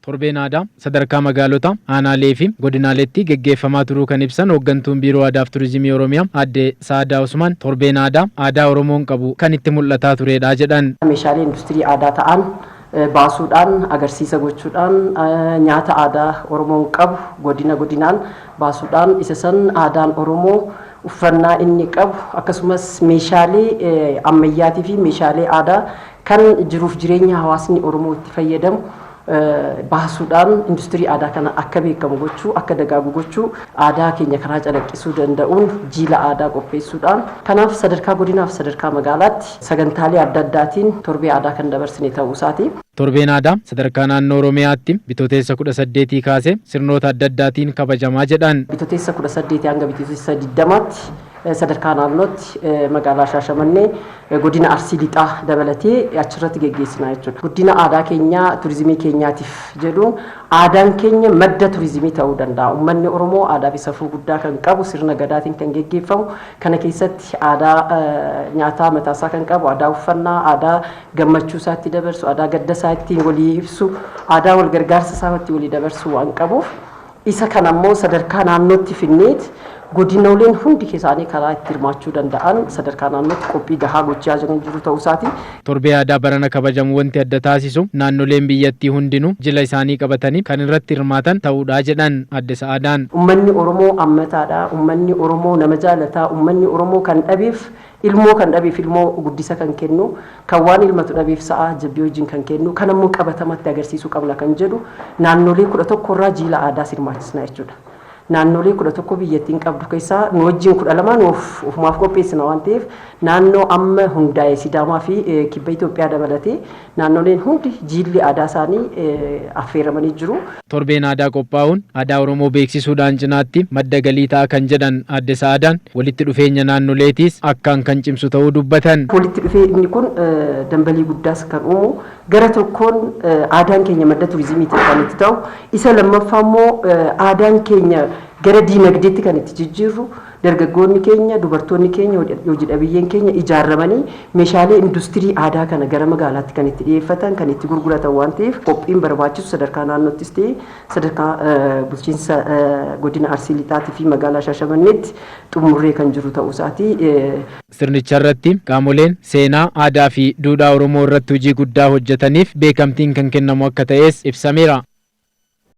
Torbeen aadaa sadarkaa magaalota aanaalee fi godinaaleetti geggeeffamaa turuu kan ibsan hooggantuun biiroo aadaa fi turizimii Oromiyaa Aadde Saadaa Usmaan torbeen aadaa Oromoon qabu kan itti mul'ataa turedha jedhan. Meeshaalee industirii aadaa ta'an baasuudhaan agarsiisa gochuudhaan nyaata aadaa Oromoon qabu godinaan baasuudhaan isa san aadaan Oromoo uffannaa inni qabu akkasumas meeshaalee ammayyaatii fi meeshaalee aadaa kan jiruuf jireenya hawaasni Oromoo itti fayyadamu baasuudhaan industirii aadaa kana akka beekamu gochuu akka dagaagu gochuu aadaa keenya karaa calaqqisuu danda'uun jiila aadaa qopheessuudhaan kanaaf sadarkaa godinaaf sadarkaa magaalaatti sagantaalee adda addaatiin torbee aadaa kan dabarsine ta'uu isaati. Torbeen aadaa sadarkaa naannoo Oromiyaatti bitootessa 18 kaasee sirnoota adda addaatiin kabajamaa jedhan. Bitootessa 18 hanga bitootessa 20tti sadarkaa naannootti magaalaa Shaashamannee godina Arsii Lixaa dabalatee achirratti geggeessinaa jechuudha. Guddina aadaa keenyaa turizimii keenyaatiif jedhuun aadaan keenya madda turizimii ta'uu danda'a. Uummanni Oromoo aadaa fi safuu guddaa kan qabu sirna gadaatiin kan geggeeffamu kana keessatti aadaa nyaataa mataasaa kan qabu aadaa uffannaa aadaa gammachuu isaatti dabarsu aadaa gadda isaa ittiin walii ibsu aadaa wal gargaarsa isaa ittiin walii dabarsu waan qabuuf isa kana immoo sadarkaa naannootti finneet godinaaleen hundi isaanii karaa itti hirmaachuu danda'an sadarkaa naannootti qophii gahaa gochaa jiru ta'uu isaati. Torbee aadaa barana kabajamu wanti adda taasisu naannoleen biyyattii hundinuu jila isaanii qabatanii kan irratti hirmaatan ta'uudha jedhan Aadde Saadaan. Uummanni Oromoo ammataadha. Uummanni Oromoo nama jaalataa. Uummanni Oromoo kan dhabeef ilmoo guddisa kan kennu kan waan ilmatu dhabeef sa'a jabbii wajjin kan kennu kan ammoo qabatamatti agarsiisuu qabna kan jedhu naannolee 11 irraa jiila aadaa hirmaachisna jechuudha. Naannolee 11 biyyattiin qabdu keessaa nu wajjin 12 ofumaaf qopheessina waan ta'eef naannoo amma hundaa'e Sidaamaa fi kibba Itoophiyaa dabalatee naannoleen hundi jiilli aadaa isaanii affeeramanii jiru. Torbeen aadaa qophaa'uun aadaa Oromoo beeksisuudhaan cinaatti madda galii ta'a kan jedhan Aadde Saadaan walitti dhufeenya naannoleetiis akkaan kan cimsu ta'uu dubbatan. Walitti dhufeenyi kun dambalii guddaas kan uumu gara tokkoon aadaan keenya madda turizimii kan itti ta'u isa lammaffaa immoo aadaan keenya gara diinagdeetti kan itti jijjiirru dargaggoonni keenya dubartoonni keenya hojii dhabiyyeen keenya ijaarramanii meeshaalee industirii aadaa kana gara magaalaatti kan itti dhiyeeffatan kan itti gurguratan waan ta'eef qophiin barbaachisu sadarkaa naannoottis ta'ee sadarkaa bulchiinsa godina Arsii Lixaatii fi magaalaa Shaashamanneetti xumurree kan jiru ta'uu isaati. Sirnicha irratti qaamoleen seenaa aadaa fi duudhaa Oromoo irratti hojii guddaa hojjetaniif beekamtiin kan kennamu akka ta'es ibsameera.